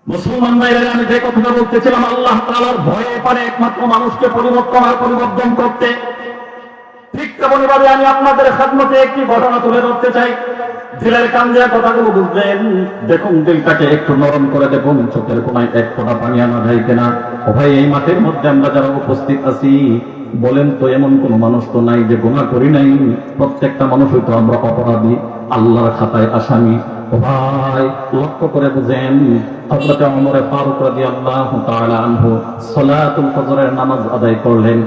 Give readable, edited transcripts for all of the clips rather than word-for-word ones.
মুসলমান ভাইরা, আমি যে কথাটা বলতেছিলাম, আল্লাহ তাআলার ভয়ে পারে একমাত্র মানুষকে পরিবর্তন আর পরিবর্তন করতে। ঠিক তেমনিভাবে আমি আপনাদের খেদমতে একটি ঘটনা তুলে ধরতে চাই। দিলের কান দিয়ে কথাগুলো বুঝবেন। দেখুন, দিলটাকে একটু নরম করে দেখুন, চোখের কোনায় এক ফোঁটা পানি আনা যায় কিনা। ও ভাই, এই মাঠের মধ্যে আমরা যারা উপস্থিত আছি, বলেন তো এমন কোন মানুষ তো নাই যে গুনাহ করি নাই। প্রত্যেকটা মানুষই তো আমরা অপরাধী, আল্লাহর খাতায় আসামি। ও ভাই, লক্ষ্য করে বুঝেন, হযরত ওমর ফারুক রাদিয়াল্লাহু তাআলা আনহু সালাতুল ফজরের নামাজ আদায় করলেন।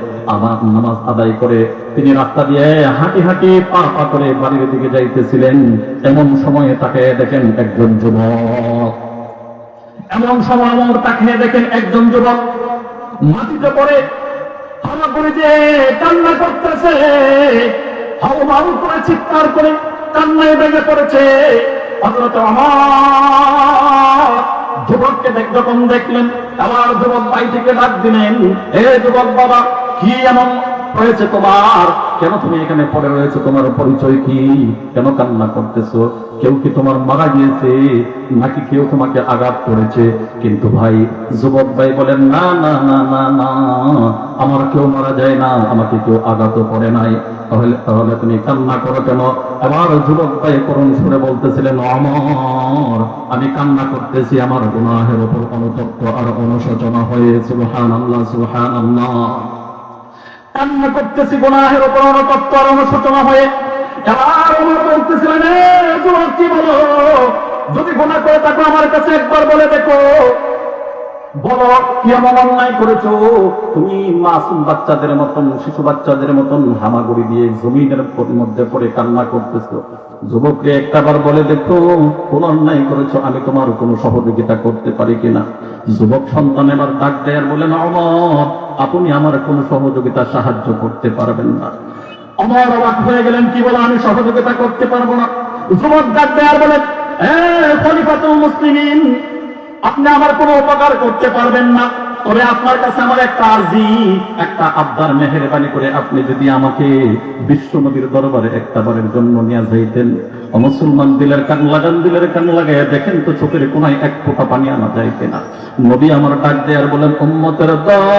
নামাজ আদায় করে তিনি রাস্তা দিয়ে হাঁটি হাঁটি পা পা করে বাড়ির দিকে যাইতেছিলেন। এমন সময়ে তাকে দেখেন একজন যুবক। এমন সময় ওমর তাকে দেখেন একজন যুবক মাটিতে পড়ে হাওয়া করে যে কান্না করতেছে, হাওয়া মারু করে চিৎকার করে কান্নায় ভেঙে পড়েছে। হযরত ওমর যুবককে যখন দেখলেন, আবার যুবক ভাই থেকে ডাক দিলেন, হে যুবক বাবা, কি এমন হয়েছে তোমার? কেন তুমি এখানে পড়ে রয়েছো? তোমার পরিচয় কি? কেন কান্না করতেছো? কেউ কি তোমার মারা গিয়েছে, নাকি কেউ তোমাকে আঘাত করেছে? কিন্তু ভাই, যুবক ভাই বলেন, না না না না না, আমার কেউ মারা যায় না, আমাকে কেউ আঘাত করে নাই। তাহলে তুমি কান্না করো কেন? আবার যুবক ভাই করুণ সুরে বলতেছিলেন, ওমর, আমি কান্না করতেছি আমার গুনাহের উপর অনুতপ্ত আর অনুশোচনা হয়ে। সুবহানাল্লাহ, সুবহানাল্লাহ। কান্না করতেছি গুনাহের উপর অনুতপ্ত আর অনুশোচনা হয়ে। এবার ওমর বলতেছিলেন, যুবক, কি বলো? যদি গুনাহ করে থাকো আমার কাছে একবার বলে দেখো, বলো কি এমন অন্যায় করেছো? তুমি মাসুম বাচ্চাদের মতন, শিশু বাচ্চাদের মতন হামাগুড়ি দিয়ে জমিনের মধ্যে পড়ে কান্না করতেছো। যুবককে একটাবার বলে দেখো, কোন অন্যায় করেছো, আমি তোমার কোনো সহযোগিতা করতে পারি কিনা। যুবক সন্তান এবার ডাক দেয় আর বলেন, ওমর, আপনি আমার কোনো সহযোগিতা সাহায্য করতে পারবেন না। ওমর অবাক হয়ে গেলেন, কি বলে আমি সহযোগিতা করতে পারবো না? যুবক ডাক দেয় আর বলেন, খলিফাতুল মুসলিমিন, আপনি আমার কোনো উপকার করতে পারবেন না, তবে আপনার কাছে আমার একটা আরজি, একটা আবদার, মেহেরবানি করে আপনি যদি আমাকে বিশ্ব নবীর দরবারে একটাবারের জন্য নিয়ে যাইতেন। মুসলমান দিলের কান লাগান, দিলের কান লাগাইয়া দেখেন তো চোখের কোনায় এক ফোঁটা পানি আনা যায় কিনা। নবী আমার ডাক দেয়ার বলেন, উম্মতের দল,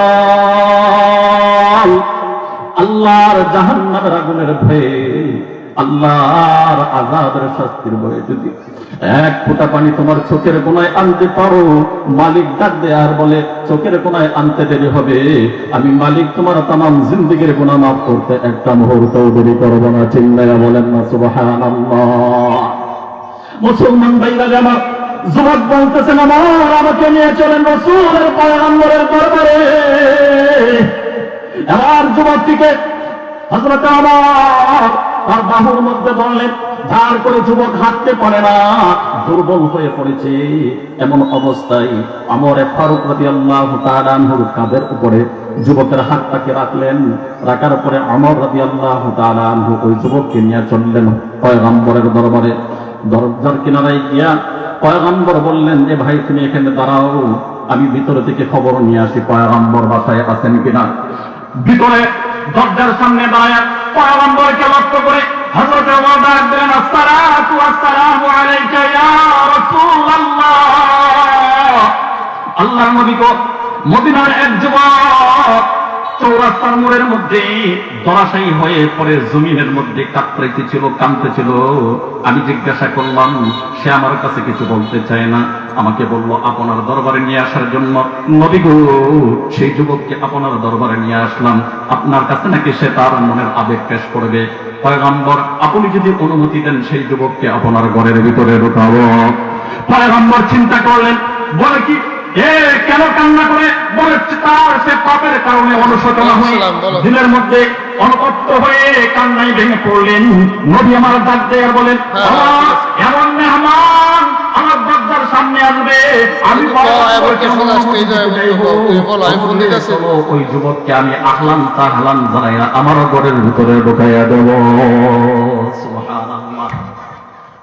আল্লাহর জাহান্নামের আগুনের ভয়ে, আল্লাহর আযাবের শাস্তির ভয়ে যদি এক ফোঁটা পানি তোমার চোখের কোনায় আনতে পারো, মালিক ডাক দেয় আর বলে, চোখের কোনায় আনতে দেরি হবে, আমি মালিক তোমার তামাম জিন্দেগির গুনাহ মাফ করতে একটা মুহূর্তও দেরি করব না। চিল্লায়া বলেন না সুবহানাল্লাহ। মুসলমান ভাইরা আমার, যুবক বলতেছেন, আমার আমাকে নিয়ে চলেন রাসূলের পয়গম্বরের দরবারে। এবার যুবকটিকে হযরত ওমর তার বাহুর মধ্যে বললেন, ধার করে যুবক হাঁটতে পারে না, দুর্বল হয়ে পড়েছে। এমন অবস্থায় ওমর ফারুক রাদিয়াল্লাহু তাআলা আনহুর কাঁধের উপরে যুবকের হাতটাকে রাখলেন। রাখার পরে ওমর রাদিয়াল্লাহু তাআলা আনহু ওই যুবককে নিয়ে চললেন পয়গম্বরের দরবারে। দরজার কিনারায় গিয়া পয়গম্বর বললেন, এ ভাই, তুমি এখানে দাঁড়াও, আমি ভিতরে থেকে খবর নিয়ে আসি পয়গম্বর বাসায় আছেন কিনা। ভিতরে দরজার সামনে দাঁড়ায় পয়গম্বরকে লক্ষ্য করে হযরত ওমর ডাক দিলেন, আসসালাতু ওয়াসসালামু আলাইকা ইয়া রাসূলুল্লাহ। আল্লাহর নবী গো, মদিনার এক যুবক চৌরাস্তার মোড়ের মধ্যে ধরাশায়ী হয়ে পড়ে জমিনের মধ্যে কাতরাইতেছিল, কাঁদতেছিল। আমি জিজ্ঞাসা করলাম, সে আমার কাছে কিছু বলতে চায় না, আমাকে বলল আপনার দরবারে নিয়ে আসার জন্য। নবী গো, সেই যুবককে আপনার দরবারে নিয়ে আসলাম, আপনার কাছে নাকি সে তার মনের আবেগ পেশ করবে। পয়গম্বর, আপনি যদি অনুমতি দেন সেই যুবককে আপনার ঘরের ভিতরে ঢোকাবো। পয়গম্বর চিন্তা করলেন, বলে কি, কেন কান্না করে? বলে তার সে পাপের কারণে অনুশোচনা হয়ে দিলের মধ্যে অনুতপ্ত হয়ে কান্নায় ভেঙে পড়লেন। নবী আমার ডাক দেয় আর বলেন, এমন মেহমান আমার দরজার সামনে আসবে, আমি ওই যুবককে আমি আহলান তাহলান জানাইয়া আমার ঘরের ভিতরে ঢুকাইয়া দেব। সুবহানাল্লাহ।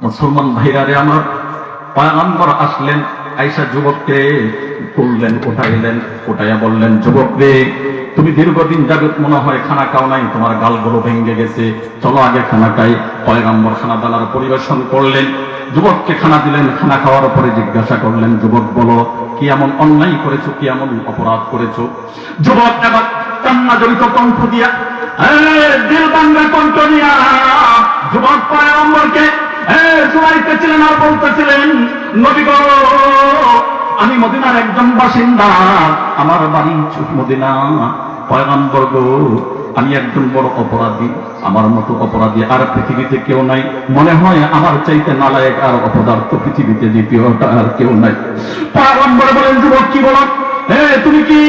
মুসলমান ভাইরা রে আমার, পয়গম্বর আসলেন, আয়েশা যুবককে তুললেন, উঠাইয়া বললেন, যুবক রে, তুমি দীর্ঘদিন যাবত মনে হয় খানা খাও নাই, তোমার গালগুলো ভেঙে গেছে, চলো আগে খানা খাই। পয়গম্বর খানা দানার পরিবেশন করলেন, যুবককে খানা দিলেন। খানা খাওয়ার পরে জিজ্ঞাসা করলেন, যুবক বলো কি এমন অন্যায় করেছো, কি এমন অপরাধ করেছো? যুবক এবার কান্না জড়িত কণ্ঠ দিয়া, দিল ভাঙ্গা কণ্ঠ দিয়া যুবক পয়গম্বরকে শোনাইতেছিলেন আর বলতেছিলেন, নবী গো, আমি মদিনার একজন বাসিন্দা, আমার বাড়ি মদিনা। পয়গম্বর গো, আমি একজন বড় অপরাধী, আমার মতো অপরাধী আর পৃথিবীতে কেউ নাই। মনে হয় আমার চাইতে নালায়েক আর অপদার্থ পৃথিবীতে দ্বিতীয়টা আর কেউ নাই। পয়গম্বর বলেন, যুবক কি বলো, তুমি কি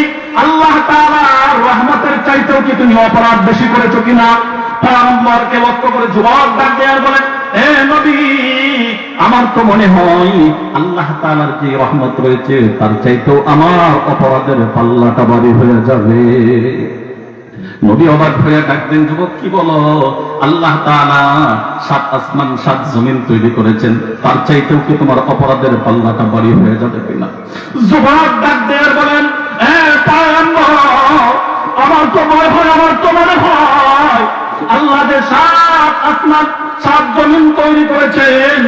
আল্লাহ তাআলার রহমতের চাইতেও কি তুমি অপরাধ বেশি করেছো কিনা? পয়গম্বরকে লক্ষ্য করে যুবক ডাক দেয়ার বলেন, নবী, আমার তো মনে হয় আল্লাহ তাআলার যে রহমত রয়েছে তার চাইতেও আমার অপরাধের পাল্লাটা ভারী হয়ে যাবে। নবী অবাক হয়ে ডাকতেন, যুবক কি বলো, আল্লাহ তাআলা 7 আসমান 7 জমিন তৈরি করেছেন, তার চাইতেও কি তোমার অপরাধের পাল্লাটা ভারী হয়ে যাবে কিনা? যুবক ডাক দেয়ার বলেন, পয়গম্বর, আমার তো মনে হয় আল্লাহ যে 7 আসমান 7 জমিন তৈরি করেছেন,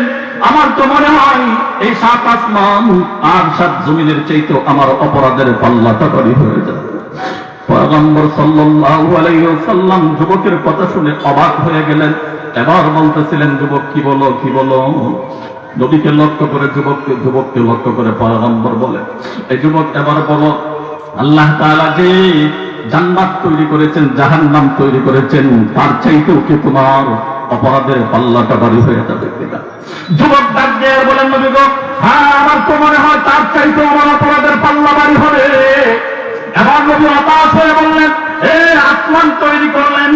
আমার তো মনে হয় এই 7 আসমান আর 7 জমিনের চাইতেও আমার অপরাধের পাল্লাটা ভারী হয়ে যাবে। পয়গম্বর সাল্লাল্লাহু আলাইহি ওয়াসাল্লাম যুবকের কথা শুনে অবাক হয়ে গেলেন। এবার বলতেছিলেন, যুবক কি বলো, কি বলো? নবীকে লক্ষ্য করে যুবককে লক্ষ্য করে পয়গম্বর বলে, এই যুবক এবার বলো, আল্লাহ তাআলা যে জান্নাত তৈরি করেছেন, জাহান্নাম তৈরি করেছেন, তার চাইতেও কি তোমার অপরাধের পাল্লাটা ভারী হয়ে যাবে কিনা? যুবক ডাক দিয়ে বলেন, নবী গো, হ্যাঁ, আমার তো মনে হয় তার চাইতেও আমার অপরাধের পাল্লা ভারী হবে। এবার নবী হতাশ হয়ে বললেন, আসমান তৈরি করলেন,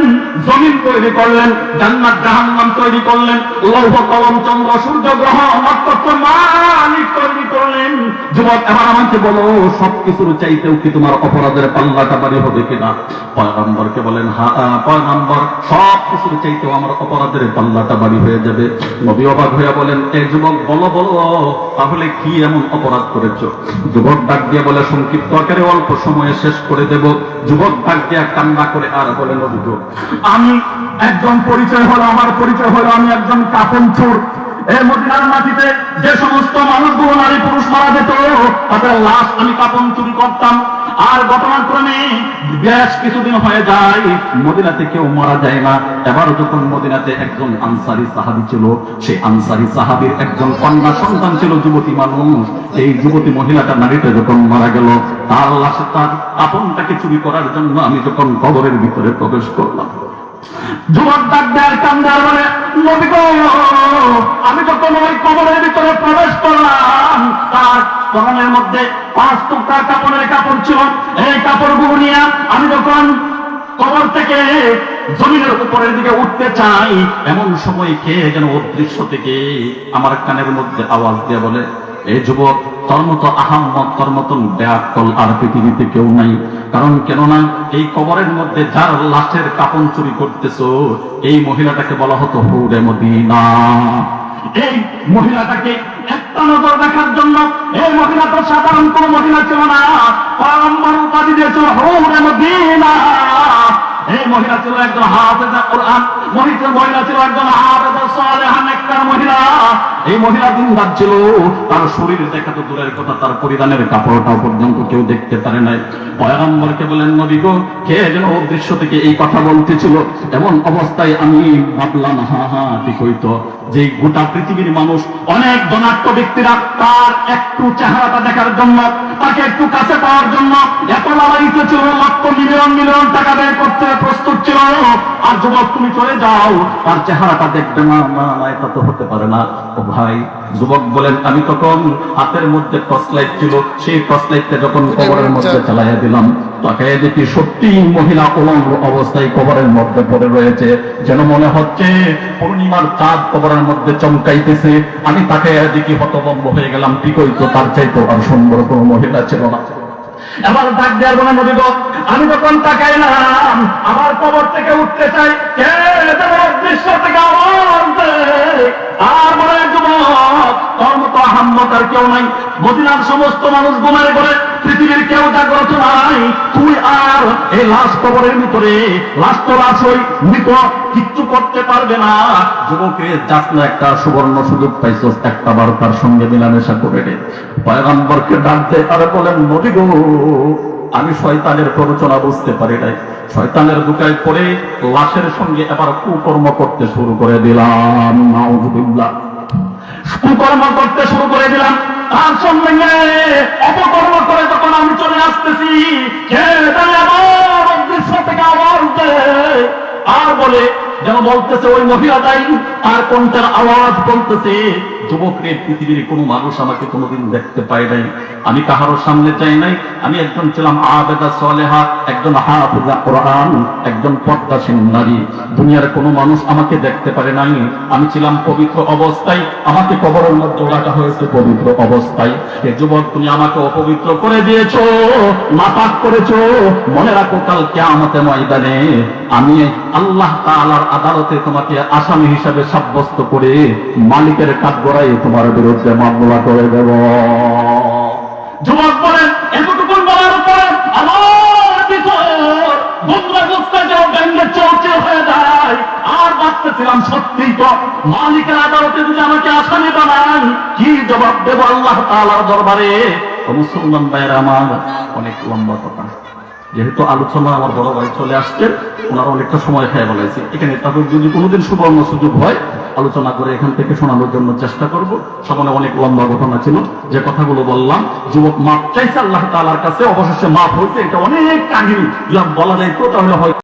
জমিন তৈরি করলেন, জান্নাত জাহান্নাম তৈরি করলেন, লৌহ কলম চন্দ্র সূর্য গ্রহ নক্ষত্র মালিক তৈরি করলেন। যুবক এবার আমাকে বলো, সবকিছুর চাইতেও কি তোমার অপরাধের পাল্লাটা ভারী হবে কিনা? পয়গম্বরকে বলেন, হ্যাঁ পয়গম্বর, সবকিছুর চাইতেও আমার অপরাধের পাল্লাটা ভারী হয়ে যাবে। নবী অবাক হয়ে বলেন, এই যুবক বলো বলো, তাহলে কি এমন অপরাধ করেছো? যুবক ডাক দিয়ে বলে, সংক্ষিপ্ত আকারে অল্প সময়ে শেষ করে দেব। যুবক ডাক দিয়ে কান্না করে আর বলেন, নবী গো, আমি একজন পরিচয় হলো, আমার পরিচয় হলো আমি একজন কাফন চোর। এই মদিনার মাটিতে যে সমস্ত মানুষগুলো নারী পুরুষ মারা যেত, তাদের লাশ আমি কাফন চুরি করতাম। আর ঘটনাক্রমে বেশ কিছুদিন হয়ে যায়, মদিনাতে কেউ মারা যায় না। এবার যখন মদিনাতে একজন আনসারী সাহাবী ছিল, সেই আনসারী সাহাবীর একজন কন্যা সন্তান ছিল, যুবতী মানুষ। এই যুবতী মহিলাটা, নারীটা যখন মারা গেল, তার লাশে তার কাফনটাকে চুরি করার জন্য আমি যখন কবরের ভিতরে প্রবেশ করলাম, যুবক ডাক দেয় কান্দার বলে, নবী গো, আমি যখন ওই কবরের ভিতরে প্রবেশ করলাম, তার পরনের মধ্যে 5 টুকরা কাপড়ের কাপড় ছিল। এই কাপড়গুলো নিয়ে আমি যখন কবর থেকে জমিনের উপরের দিকে উঠতে চাই, এমন সময় কে যেন অদৃশ্য থেকে আমার কানের মধ্যে আওয়াজ দিয়ে বলে, এই যুবক, তোর মতো আহাম্মদ, তোর মতন বেয়াক্কল আর পৃথিবীতে কেউ নাই। কারণ কেননা এই কবরের মধ্যে যার লাশের কাপন চুরি করতেছো, এই মহিলাটাকে বলা হতো হুরে মদিনা। এই মহিলাটাকে একটা নজর দেখার জন্য, এই মহিলা তো সাধারণ কোন মহিলা ছিল না, পয়গম্বর উপাধি দিয়েছিল হুরে মদিনা। এই মহিলা ছিল একজন হাফেজা কোরআন, মহিলা ছিল একজন হাফেজা সালেহা নেককার মহিলা। এই মহিলা দিনরাত ছিল, তার শরীর দেখা তো দূরের কথা, তার পরিধানের কাপড়টাও পর্যন্ত কেউ দেখতে পারে নাই। পয়গম্বরকে বলেন, নবী গো, কে যেন অদৃশ্য থেকে এই কথা বলতেছিল। এমন অবস্থায় আমি ভাবলাম, ঠিক হইতো যে গোটা পৃথিবীর মানুষ, অনেক ধনাঢ্য ব্যক্তিরা তার একটু চেহারাটা দেখার জন্য, তাকে একটু কাছে পাওয়ার জন্য এত লালায়িত ছিল, লক্ষ মিলিয়ন মিলিয়ন টাকা ব্যয় করতে প্রস্তুত ছিল। আর যুবক, তুমি চলে যাও, তার চেহারাটা দেখবে না, না এটা তো হতে পারে না। ও ভাই, যুবক বলেন, আমি তখন হাতের মধ্যে টর্চ লাইট ছিল, সেই টর্চ লাইটটা যখন কবরের মধ্যে চালাইয়া দিলাম, তাকে দেখি সত্যি মহিলা উলঙ্গ অবস্থায় কবরের মধ্যে পড়ে রয়েছে, যেন মনে হচ্ছে পূর্ণিমার চাঁদ কবরের মধ্যে চমকাইতেছে। আমি তাকে দেখি হতভম্ব হয়ে গেলাম, ঠিক হইতো তার চাইতো আর সুন্দর কোনো মহিলা ছিল না। এবার ডাক দেওয়ার বলে, নবী গো, আমি যখন তাকাইলাম, আমার কবর থেকে উঠতে চাই, কে যেন দৃশ্য থেকে আওয়াজ দেয় আর বলে, যুবক, তোর মতো আহাম্মক আর কেউ নাই। মদিনার সমস্ত মানুষ ঘুমারে করে, পৃথিবীর কেউ জাগ্রত নাই। তুই আর এই লাশ কবরের ভিতরে, লাশ তো লাশ ওই মৃত, কিচ্ছু করতে পারবে না। যুবকের যাস না, একটা সুবর্ণ সুযোগ পাইছস, একটা বার তার সঙ্গে মিলামেশা করে রে। পয়গম্বরকে ডাক দেয় আর বলেন, নবী গো, আমি শয়তানের প্ররোচনা বুঝতে পারি নাই, শয়তানের দুকায় পড়ে লাশের সঙ্গে এবার কুকর্ম করতে শুরু করে দিলাম। নাউযুবিল্লাহ, কুকর্ম করতে শুরু করে দিলাম। তার সঙ্গে অপকর্ম করে যখন আমি চলে আসতেছি, কে জানে আমার দৃশ্য থেকে আওয়াজ দেয় আর বলে, যেন বলতেছে ওই মহিলাটাই, আর কোনটার আওয়াজ বলতেছে, যুবকরে পৃথিবীর কোন মানুষ আমাকে কোনোদিন দেখতে পায় নাই, আমি কাহারও সামনে চাই নাই। আমি একজন ছিলাম আবেদা সালেহা, একজন হাফিজা কোরআন, একজন পর্দাশীল নারী। দুনিয়ার কোনো মানুষ আমাকে দেখতে পারে নাই। আমি ছিলাম পবিত্র অবস্থায়, আমাকে কবরের মধ্যে রাখা হয়েছে পবিত্র অবস্থায়। হে যুবক, তুমি আমাকে অপবিত্র করে দিয়েছো, নাপাক করেছো। মনে রাখো, কাল কিয়ামতের ময়দানে আমি আল্লাহ তাআলার আদালতে তোমাকে আসামি হিসাবে সাব্যস্ত করে মালিকের কাঠগড়ায় তোমার বিরুদ্ধে মামলা করে দেব। যুবক বলেন, এতটুকু বলার পরে আমার ভিতর বন্ধুরা ব্যাঙ্গে চৌচির হয়ে যায়। আর ভাবতেছিলাম, সত্যি তো মালিকের আদালতে যদি আমাকে আসামি বানান, কি জবাব দেব আল্লাহ তাআলার দরবারে? মুসলমান ভাইয়েরা আমার, অনেক লম্বা কথা, যেহেতু আলোচনা আমার বড় ভাই চলে আসছে, ওনারা অনেকটা সময় খেয়ে বলেছে, এখানে তাদের যদি কোনোদিন সুবর্ণ সুযোগ হয় আলোচনা করে এখান থেকে শোনানোর জন্য চেষ্টা করব। সামনে অনেক লম্বা ঘটনা ছিল, যে কথাগুলো বললাম। যুবক মাপ চাইছে আল্লাহ তাআলার কাছে, অবশেষে মাপ হয়েছে। এটা অনেক কাহিনী, বলা যায় তো তাহলে হয়।